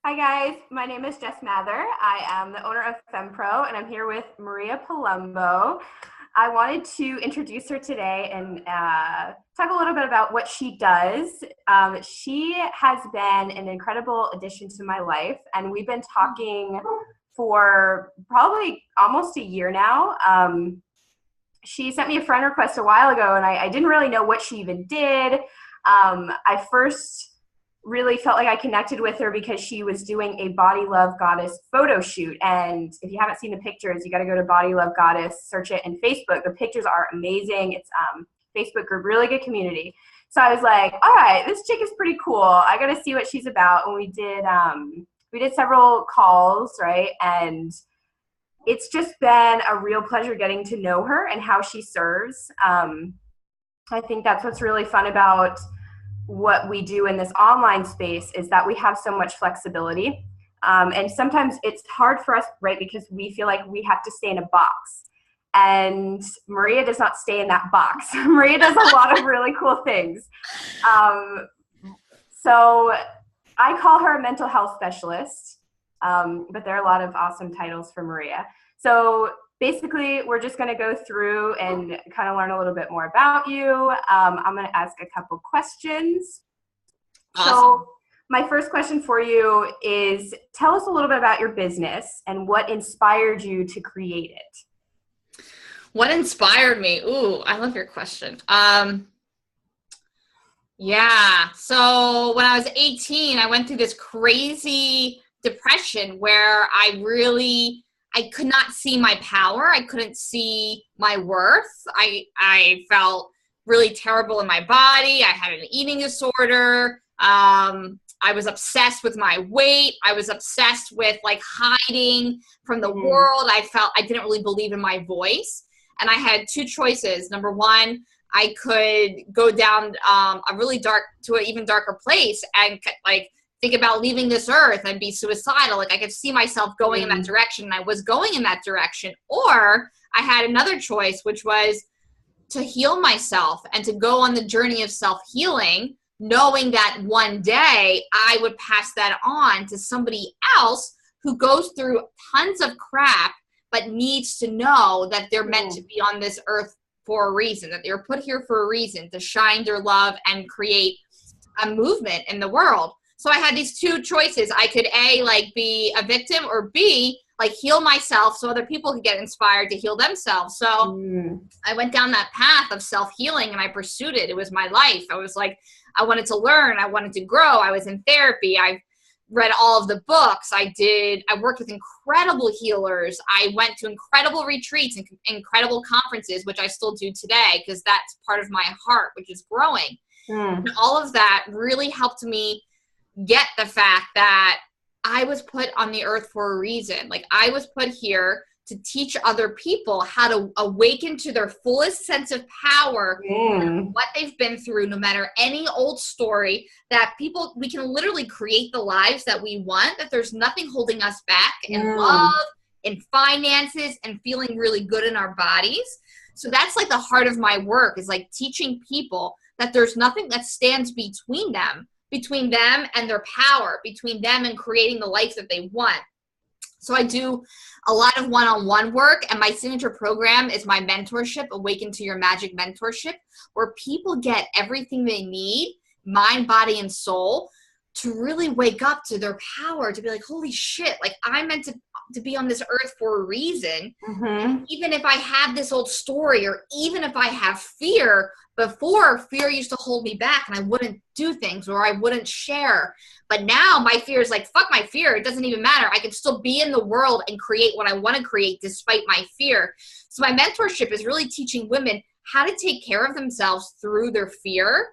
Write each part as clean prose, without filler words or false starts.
Hi guys, my name is Jess Mather. I am the owner of FemPro and I'm here with Maria Palumbo. I wanted to introduce her today and talk a little bit about what she does. She has been an incredible addition to my life, and we've been talking for probably almost a year now. She sent me a friend request a while ago and I didn't really know what she even did. I first really felt like I connected with her because she was doing a Body Love Goddess photo shoot. And if you haven't seen the pictures, you got to go to Body Love Goddess, search it in Facebook. The pictures are amazing. It's Facebook group, really good community. So I was like, all right, this chick is pretty cool. I got to see what she's about. And we did several calls, right? And it's just been a real pleasure getting to know her and how she serves. I think that's what's really fun about what we do in this online space is that we have so much flexibility. And sometimes it's hard for us, right? Because we feel like we have to stay in a box. And Maria does not stay in that box. Maria does a lot of really cool things. So I call her a mental health specialist, but there are a lot of awesome titles for Maria. So basically, we're just going to go through and kind of learn a little bit more about you. I'm going to ask a couple questions. Awesome. So my first question for you is, tell us a little bit about your business and what inspired you to create it. What inspired me? Ooh, I love your question. Yeah. So when I was 18, I went through this crazy depression where I could not see my power. I couldn't see my worth. I felt really terrible in my body. I had an eating disorder. I was obsessed with my weight. I was obsessed with like hiding from the world. I felt I didn't really believe in my voice. And I had two choices. Number one, I could go down to an even darker place and like think about leaving this earth and be suicidal. Like I could see myself going in that direction, and I was going in that direction. Or I had another choice, which was to heal myself and to go on the journey of self-healing, knowing that one day I would pass that on to somebody else who goes through tons of crap, but needs to know that they're meant to be on this earth for a reason, that they're put here for a reason, to shine their love and create a movement in the world. So I had these two choices. I could A, like be a victim, or B, like heal myself so other people could get inspired to heal themselves. So I went down that path of self-healing and I pursued it. It was my life. I was like, I wanted to learn. I wanted to grow. I was in therapy. I read all of the books. I worked with incredible healers. I went to incredible retreats and incredible conferences, which I still do today because that's part of my heart, which is growing. And all of that really helped me get the fact that I was put on the earth for a reason. Like I was put here to teach other people how to awaken to their fullest sense of power, no matter what they've been through, no matter any old story, that we can literally create the lives that we want, that there's nothing holding us back in love, in finances, and feeling really good in our bodies. So that's like the heart of my work, is like teaching people that there's nothing that stands between them and their power, between them and creating the life that they want. So I do a lot of one-on-one work, and my signature program is my mentorship, Awaken to Your Magic Mentorship, where people get everything they need, mind, body, and soul, to really wake up to their power, to be like, holy shit, like I'm meant to be on this earth for a reason. Even if I have this old story, or even if I have fear, before fear used to hold me back and I wouldn't do things or I wouldn't share. But now my fear is like, fuck my fear. It doesn't even matter. I can still be in the world and create what I want to create despite my fear. So my mentorship is really teaching women how to take care of themselves through their fear,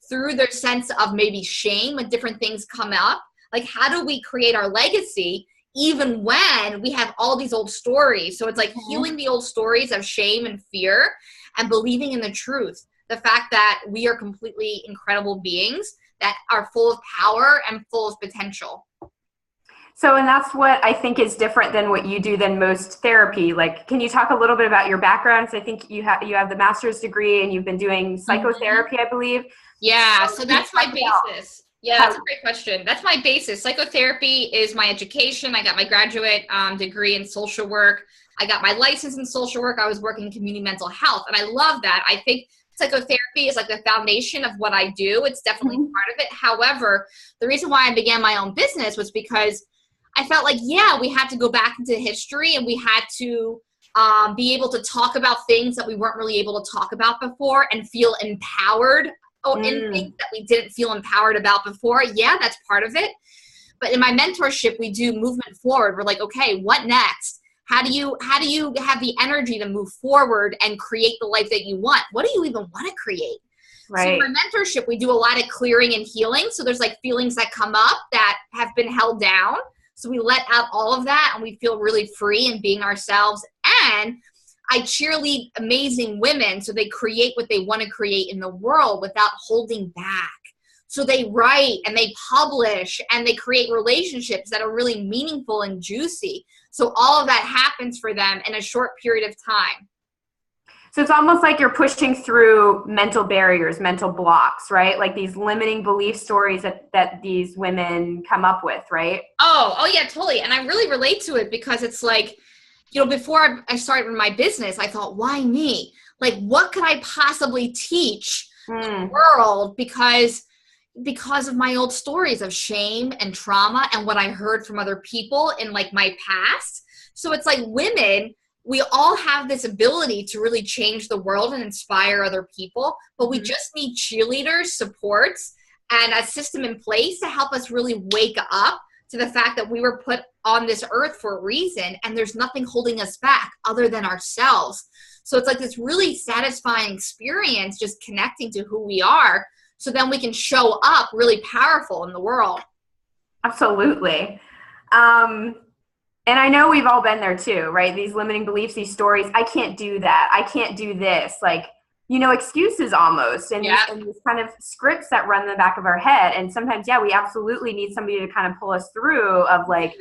through their sense of maybe shame when different things come up. Like, how do we create our legacy even when we have all these old stories? So it's like healing the old stories of shame and fear and believing in the truth. The fact that we are completely incredible beings that are full of power and full of potential. So, and that's what I think is different than what you do than most therapy. Like, can you talk a little bit about your background? So I think you have the master's degree and you've been doing psychotherapy, I believe. Yeah, so that's my basis. Yeah, that's a great question. That's my basis. Psychotherapy is my education. I got my graduate degree in social work. I got my license in social work. I was working in community mental health, and I love that. I think psychotherapy is like the foundation of what I do. It's definitely part of it. However, the reason why I began my own business was because I felt like, yeah, we had to go back into history and we had to be able to talk about things that we weren't really able to talk about before and feel empowered in things that we didn't feel empowered about before. Yeah, that's part of it. But in my mentorship, we do movement forward. We're like, okay, what next? How do you have the energy to move forward and create the life that you want? What do you even want to create? Right. So in my mentorship, we do a lot of clearing and healing. So there's like feelings that come up that have been held down. So we let out all of that and we feel really free in being ourselves. And I cheerlead amazing women so they create what they want to create in the world without holding back. So they write and they publish and they create relationships that are really meaningful and juicy. So all of that happens for them in a short period of time. So it's almost like you're pushing through mental barriers, mental blocks, right? Like these limiting belief stories that these women come up with, right? Oh yeah, totally. And I really relate to it because it's like, you know, before I started my business, I thought, why me? Like, what could I possibly teach the world? Because of my old stories of shame and trauma and what I heard from other people in like my past. So it's like women, we all have this ability to really change the world and inspire other people, but we just need cheerleaders, supports, and a system in place to help us really wake up to the fact that we were put on this earth for a reason and there's nothing holding us back other than ourselves. So it's like this really satisfying experience just connecting to who we are so then we can show up really powerful in the world. Absolutely. And I know we've all been there too, right? These limiting beliefs, these stories, I can't do that. I can't do this. Like, you know, excuses almost, and these kind of scripts that run in the back of our head. And sometimes, yeah, we absolutely need somebody to kind of pull us through of like,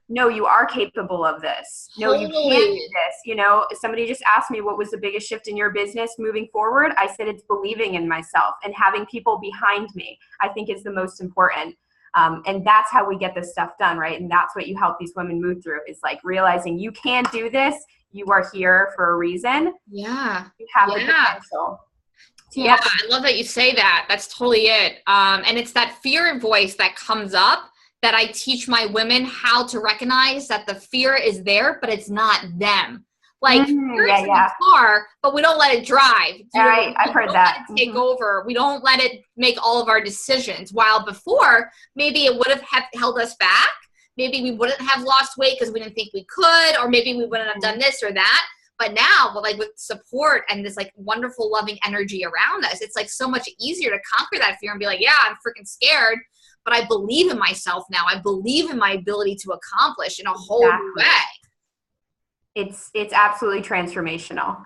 no, you are capable of this. No, you can't do this. You know, somebody just asked me, what was the biggest shift in your business moving forward? I said, it's believing in myself and having people behind me, I think is the most important. And that's how we get this stuff done, right? And that's what you help these women move through is like realizing you can do this. You are here for a reason. Yeah. You have the potential. Yeah, I love that you say that. That's totally it. And it's that fear voice that comes up that I teach my women how to recognize that the fear is there, but it's not them. Like, fear is in the car, but we don't let it drive. Right, I've heard that. Let it take over. We don't let it make all of our decisions. While before, maybe it would have held us back. Maybe we wouldn't have lost weight because we didn't think we could, or maybe we wouldn't have done this or that. But now, like with support and this like wonderful, loving energy around us, it's like so much easier to conquer that fear and be like, yeah, I'm freaking scared, but I believe in myself now. I believe in my ability to accomplish in a whole new way. It's absolutely transformational.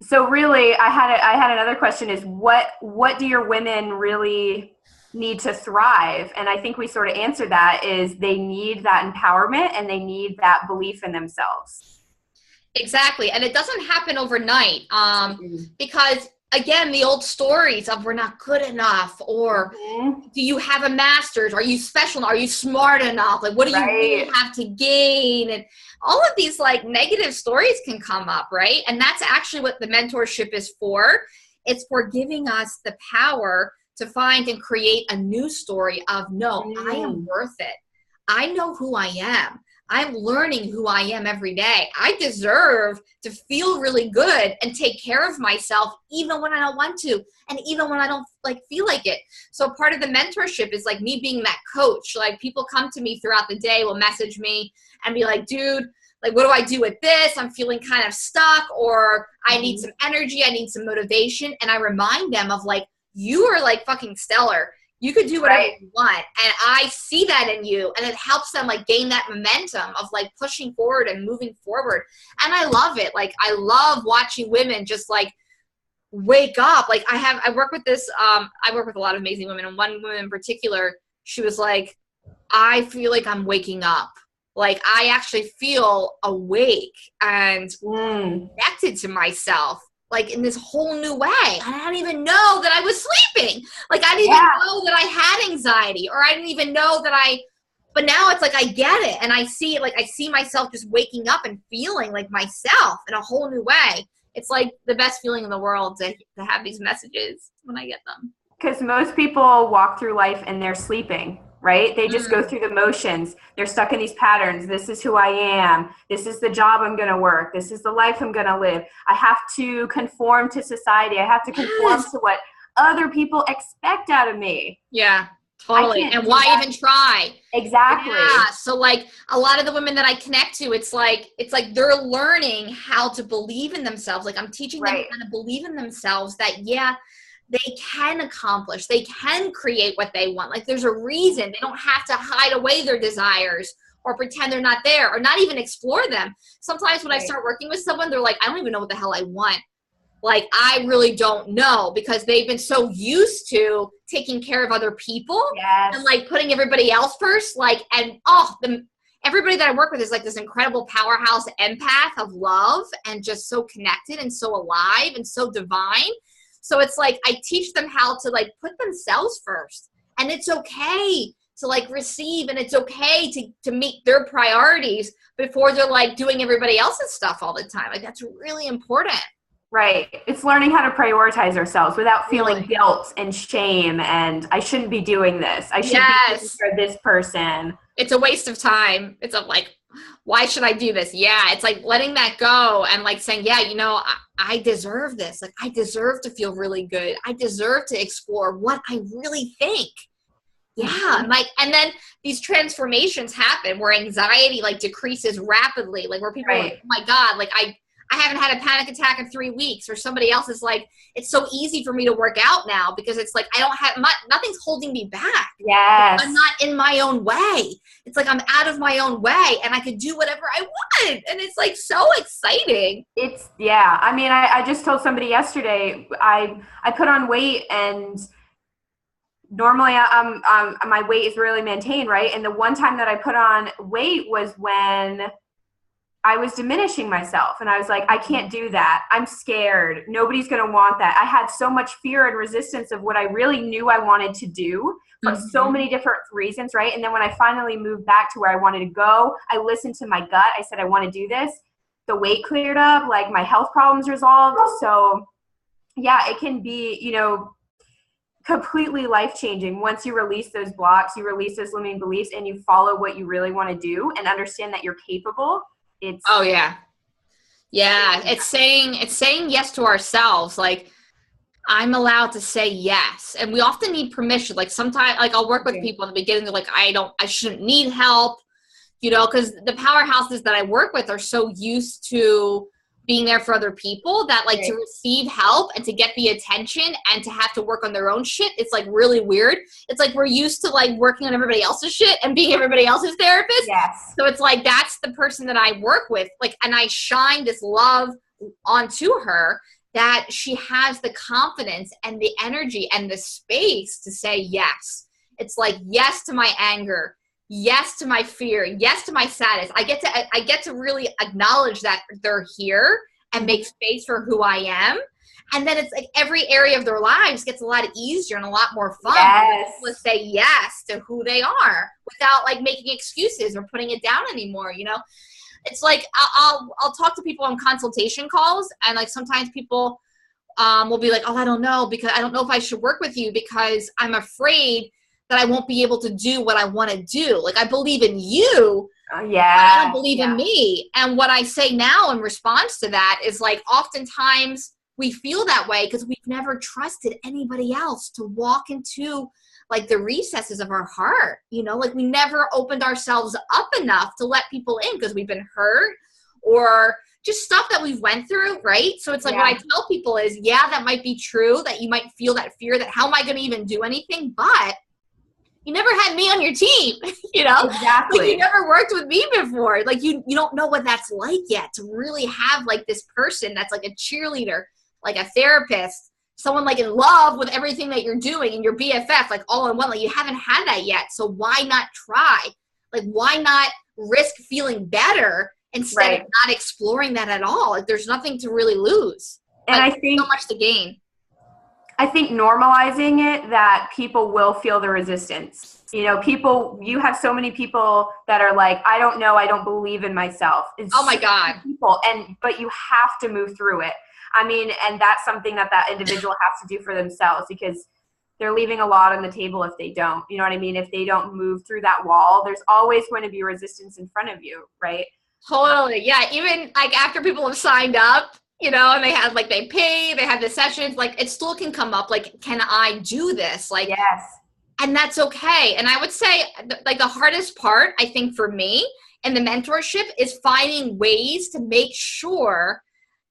So really, I had another question: is what do your women really need to thrive? And I think we sort of answered that is they need that empowerment and they need that belief in themselves. Exactly. And it doesn't happen overnight because, again, the old stories of we're not good enough or do you have a master's? Are you special? Are you smart enough? Like, what do you really have to gain? And all of these like negative stories can come up, right? And that's actually what the mentorship is for. It's for giving us the power to find and create a new story of, no, I am worth it. I know who I am. I'm learning who I am every day. I deserve to feel really good and take care of myself even when I don't want to and even when I don't like feel like it. So part of the mentorship is like me being that coach. Like people come to me throughout the day, will message me and be like, dude, like, what do I do with this? I'm feeling kind of stuck, or I need some energy. I need some motivation. And I remind them of like, you are like fucking stellar. You could do whatever you want. And I see that in you. And it helps them like gain that momentum of like pushing forward and moving forward. And I love it. Like, I love watching women just like wake up. Like I work with this, I work with a lot of amazing women. And one woman in particular, she was like, I feel like I'm waking up. Like I actually feel awake and connected to myself. like in this whole new way. I didn't even know that I was sleeping. Like I didn't even know that I had anxiety, or I didn't even know that but now it's like I get it, and I see it, like I see myself just waking up and feeling like myself in a whole new way. It's like the best feeling in the world to have these messages when I get them. Because most people walk through life and they're sleeping, right? They just go through the motions. They're stuck in these patterns. This is who I am. This is the job I'm going to work. This is the life I'm going to live. I have to conform to society. I have to conform to what other people expect out of me. Yeah, totally. And why even try? Exactly. Yeah. So like a lot of the women that I connect to, it's like they're learning how to believe in themselves. Like I'm teaching them how to believe in themselves, that they can accomplish, they can create what they want. Like there's a reason. They don't have to hide away their desires or pretend they're not there, or not even explore them. Sometimes when I start working with someone, they're like, I don't even know what the hell I want. Like, I really don't know, because they've been so used to taking care of other people and like putting everybody else first. Like, and everybody that I work with is like this incredible powerhouse empath of love, and just so connected and so alive and so divine. So it's like I teach them how to like put themselves first, and it's okay to like receive, and it's okay to meet their priorities before they're like doing everybody else's stuff all the time. Like that's really important. Right. It's learning how to prioritize ourselves without feeling guilt and shame, and I shouldn't be doing this. I should be taking care of this person. It's a waste of time. It's like, why should I do this? Yeah. It's like letting that go and like saying, yeah, you know, I deserve this. Like I deserve to feel really good. I deserve to explore what I really think. Yeah. And then these transformations happen where anxiety like decreases rapidly. Like where people are like, oh my God, like I haven't had a panic attack in 3 weeks, or somebody else is like, it's so easy for me to work out now because it's like, I don't have nothing's holding me back. Yes. I'm not in my own way. It's like, I'm out of my own way and I could do whatever I want. And it's like so exciting. I mean, I just told somebody yesterday, I put on weight, and normally my weight is really maintained, right? And the one time that I put on weight was when I was diminishing myself, and I was like, I can't do that. I'm scared. Nobody's going to want that. I had so much fear and resistance of what I really knew I wanted to do for so many different reasons, right? And then when I finally moved back to where I wanted to go, I listened to my gut. I said, I want to do this. The weight cleared up, like my health problems resolved. So yeah, it can be, you know, completely life-changing once you release those blocks, you release those limiting beliefs, and you follow what you really want to do and understand that you're capable. It's it's saying yes to ourselves. Like I'm allowed to say yes, and we often need permission. Like sometimes, like I'll work with people in the beginning, they're like, I shouldn't need help, you know, because the powerhouses that I work with are so used to being there for other people that like to receive help and to get the attention and to have to work on their own shit, it's like really weird. It's like we're used to like working on everybody else's shit and being everybody else's therapist. Yes. So it's like that's the person that I work with. Like, and I shine this love onto her that she has the confidence and the energy and the space to say yes. It's like yes to my anger, yes to my fear, yes to my sadness. I get to really acknowledge that they're here and make space for who I am. And then it's like every area of their lives gets a lot easier and a lot more fun. Yes. To say yes to who they are without like making excuses or putting it down anymore, you know? It's like I'll talk to people on consultation calls, and like sometimes people will be like, oh, I don't know, because I don't know if I should work with you because I'm afraid that I won't be able to do what I want to do. Like I believe in you, but I don't believe in me. And what I say now in response to that is like, oftentimes we feel that way because we've never trusted anybody else to walk into like the recesses of our heart. You know, like we never opened ourselves up enough to let people in because we've been hurt or just stuff that we've went through, right? So it's like what I tell people is, yeah, that might be true, that you might feel that fear that how am I going to even do anything? But you never had me on your team, you know? Exactly. Like you never worked with me before. Like you don't know what that's like yet to really have like this person that's like a cheerleader, like a therapist, someone like in love with everything that you're doing and your BFF, like all in one. Like you haven't had that yet. So why not try? Like why not risk feeling better instead of not exploring that at all? Like there's nothing to really lose. And but so much to gain. I think normalizing it, that people will feel the resistance. You know, you have so many people that are like, I don't know, I don't believe in myself. It's oh my God. but you have to move through it. I mean, and that's something that individual has to do for themselves, because they're leaving a lot on the table if they don't. You know what I mean? If they don't move through that wall, there's always going to be resistance in front of you, right? Totally. Yeah. Even like after people have signed up, and they have like, they have the sessions, like it still can come up. Like, can I do this? Like, yes. And that's okay. And I would say like the hardest part, I think for me in the mentorship is finding ways to make sure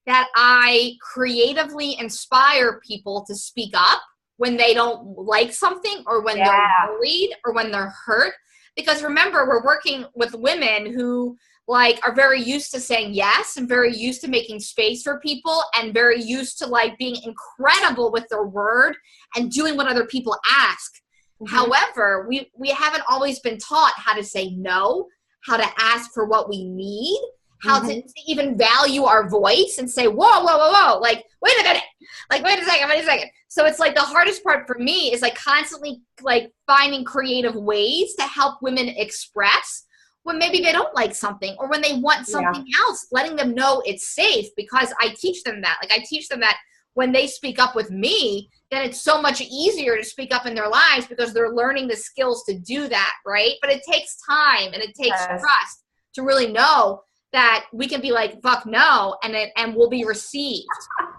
that I creatively inspire people to speak up when they don't like something, or when they're worried, or when they're hurt. Because remember, we're working with women who like are very used to saying yes, and very used to making space for people, and very used to like being incredible with their word and doing what other people ask. Mm-hmm. However, we haven't always been taught how to say no, how to ask for what we need, how to even value our voice and say, whoa, like, wait a minute, like, wait a second. So it's like the hardest part for me is like constantly like finding creative ways to help women express when maybe they don't like something, or when they want something else, letting them know it's safe, because I teach them that. Like I teach them that when they speak up with me, then it's so much easier to speak up in their lives, because they're learning the skills to do that, right? But it takes time, and it takes trust to really know that we can be like, fuck no, and we'll be received.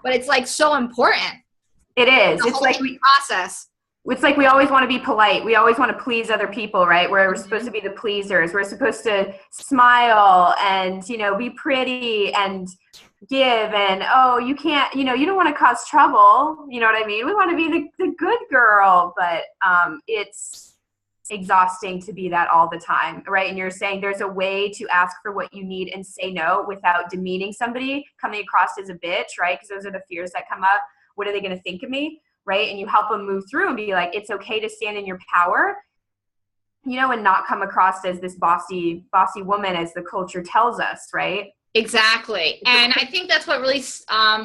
But it's like so important. It is. It's like process. It's like we always want to be polite. We always want to please other people, right? We're supposed to be the pleasers. We're supposed to smile and, be pretty and give, and, oh, you can't, you don't want to cause trouble. You know what I mean? We want to be the good girl, but it's exhausting to be that all the time, right? And you're saying there's a way to ask for what you need and say no without demeaning somebody, coming across as a bitch, right? Because those are the fears that come up. What are they going to think of me? Right? And you help them move through and be like, it's okay to stand in your power, and not come across as this bossy woman, as the culture tells us, right? Exactly. And I think that's what really,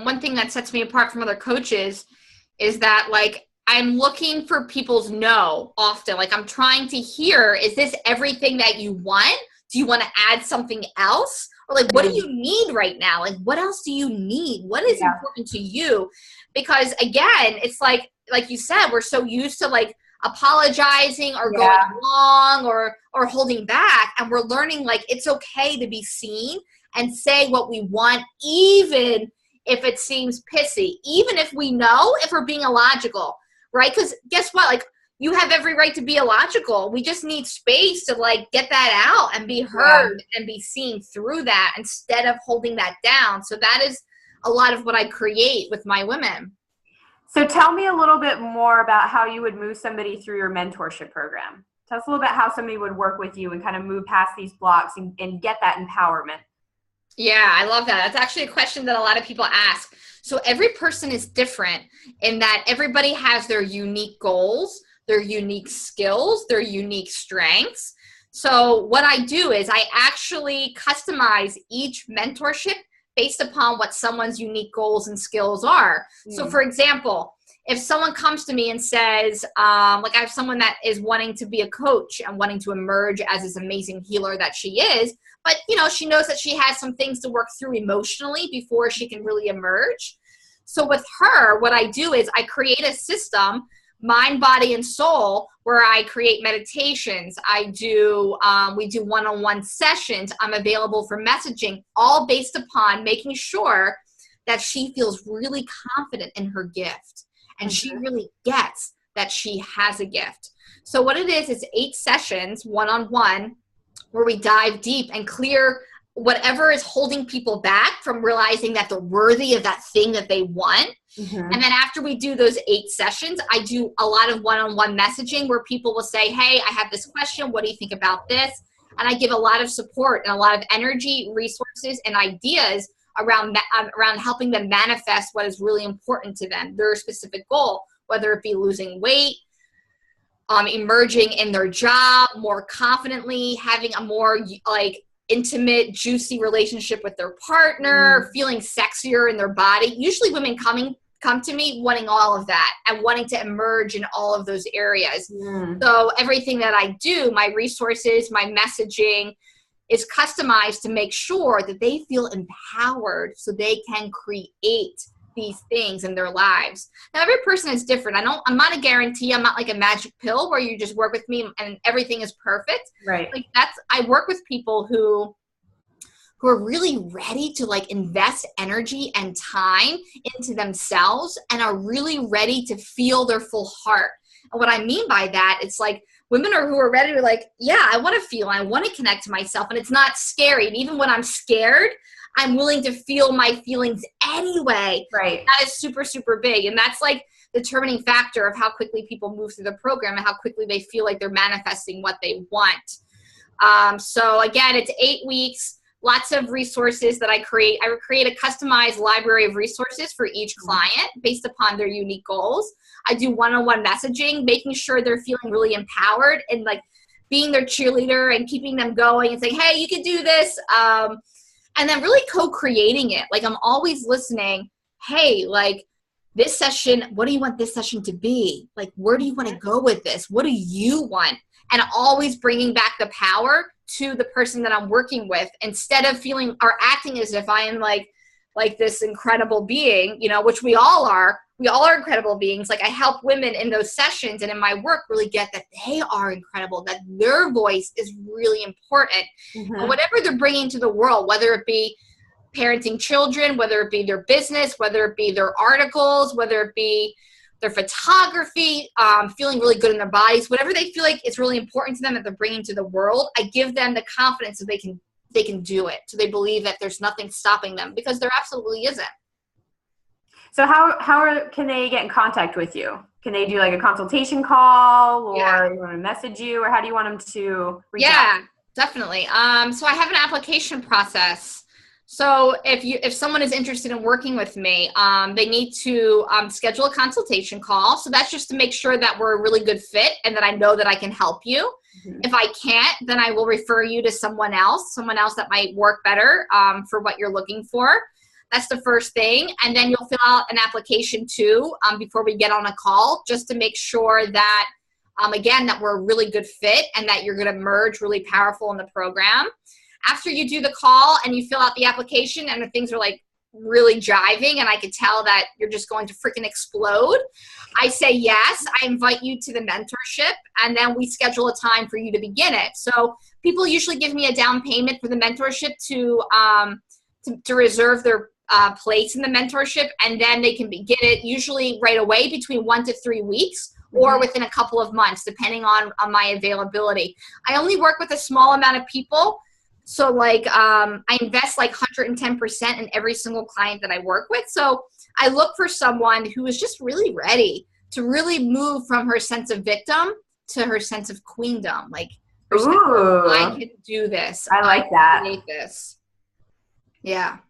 one thing that sets me apart from other coaches is that like, I'm looking for people's no often. Like I'm trying to hear, is this everything that you want? Do you want to add something else? Or like, what do you need right now? Like, what else do you need? What is important to you? Because again, it's like you said, we're so used to like apologizing or going along or holding back. And we're learning like, it's okay to be seen and say what we want, even if it seems pissy, even if we know if we're being illogical, right? Because guess what? Like, you have every right to be illogical. We just need space to like get that out and be heard and be seen through that, instead of holding that down. So that is a lot of what I create with my women. So tell me a little bit more about how you would move somebody through your mentorship program. Tell us a little bit how somebody would work with you and kind of move past these blocks and get that empowerment. Yeah, I love that. That's actually a question that a lot of people ask. So every person is different in that everybody has their unique goals, their unique skills, their unique strengths. So what I do is I actually customize each mentorship based upon what someone's unique goals and skills are. So for example, if someone comes to me and says, like I have someone that is wanting to be a coach and wanting to emerge as this amazing healer that she is, but she knows that she has some things to work through emotionally before she can really emerge. So with her, what I do is I create a system, mind, body, and soul, where I create meditations. We do one-on-one sessions. I'm available for messaging, all based upon making sure that she feels really confident in her gift. And she really gets that she has a gift. So what it is 8 sessions, one-on-one, where we dive deep and clear whatever is holding people back from realizing that they're worthy of that thing that they want. And then after we do those 8 sessions, I do a lot of one-on-one messaging where people will say, hey, I have this question. What do you think about this? And I give a lot of support and a lot of energy, resources, and ideas around helping them manifest what is really important to them, their specific goal, whether it be losing weight, emerging in their job more confidently, having a more like intimate, juicy relationship with their partner, feeling sexier in their body. Usually women come to me wanting all of that and wanting to emerge in all of those areas. So everything that I do, my resources, my messaging is customized to make sure that they feel empowered so they can create these things in their lives. Now, every person is different. I'm not a guarantee. I'm not like a magic pill where you just work with me and everything is perfect. Right. Like I work with people who are really ready to like invest energy and time into themselves and are really ready to feel their full heart. And what I mean by that, it's like women who are ready to like, yeah, I want to feel, I want to connect to myself, and it's not scary. And even when I'm scared, I'm willing to feel my feelings anyway. Right. That is super, super big. And that's like the determining factor of how quickly people move through the program and how quickly they feel like they're manifesting what they want. So again, it's 8 weeks. Lots of resources that I create. I create a customized library of resources for each client based upon their unique goals. I do one-on-one messaging, making sure they're feeling really empowered and like being their cheerleader and keeping them going and saying, hey, you can do this. And then really co-creating it. Like I'm always listening. Hey, like this session, what do you want this session to be? Like, where do you want to go with this? What do you want? And always bringing back the power to the person that I'm working with instead of feeling or acting as if I am like this incredible being, you know, which we all are. We all are incredible beings. Like I help women in those sessions and in my work really get that they are incredible, that their voice is really important. And whatever they're bringing to the world, whether it be parenting children, whether it be their business, whether it be their articles, whether it be their photography, feeling really good in their bodies, whatever they feel like is really important to them that they're bringing to the world, I give them the confidence that they can do it. So they believe that there's nothing stopping them, because there absolutely isn't. So can they get in contact with you? Can they do like a consultation call, or you want to message you, or how do you want them to reach out? Yeah, definitely. So I have an application process. So if someone is interested in working with me, they need to schedule a consultation call. So that's just to make sure that we're a really good fit and that I know that I can help you. If I can't, then I will refer you to someone else that might work better for what you're looking for. That's the first thing. And then you'll fill out an application too before we get on a call, just to make sure that, again, that we're a really good fit and that you're going to merge really powerful in the program. After you do the call and you fill out the application and the things are like really jiving and I could tell that you're just going to freaking explode, I say yes. I invite you to the mentorship, and then we schedule a time for you to begin it. So people usually give me a down payment for the mentorship to reserve their place in the mentorship, and then they can begin it usually right away, between 1 to 3 weeks, or within a couple of months, depending on my availability. I only work with a small amount of people. So like I invest like 110% in every single client that I work with. So I look for someone who is just really ready to really move from her sense of victim to her sense of queendom. Like, I can do this. I like that. I create this. Yeah.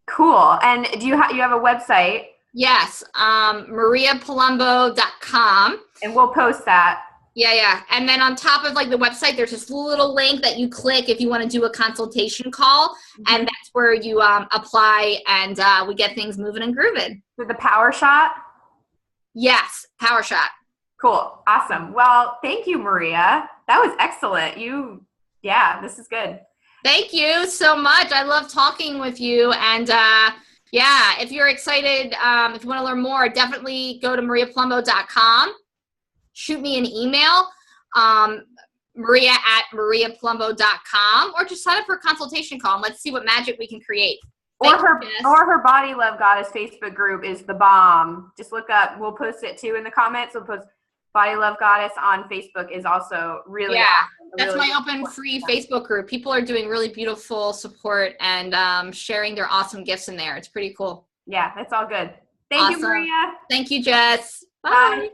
Cool. And do you have a website? Yes. mariapalumbo.com. And we'll post that. Yeah. And then on top of like the website, there's this little link that you click if you want to do a consultation call. And that's where you apply, and we get things moving and grooving. With the Power Shot? Yes. Power Shot. Cool. Awesome. Well, thank you, Maria. That was excellent. This is good. Thank you so much. I love talking with you. And if you're excited, if you want to learn more, definitely go to mariapalumbo.com. Shoot me an email, maria@mariapalumbo.com, or just sign up for a consultation call and let's see what magic we can create. Or her Body Love Goddess Facebook group is the bomb. Just look up, we'll post it too in the comments. We'll post Body Love Goddess on Facebook is also really awesome. That's my open free Facebook group. People are doing really beautiful support and sharing their awesome gifts in there. It's pretty cool. Yeah, that's all good. Thank you, Maria. Thank you, Jess. Bye.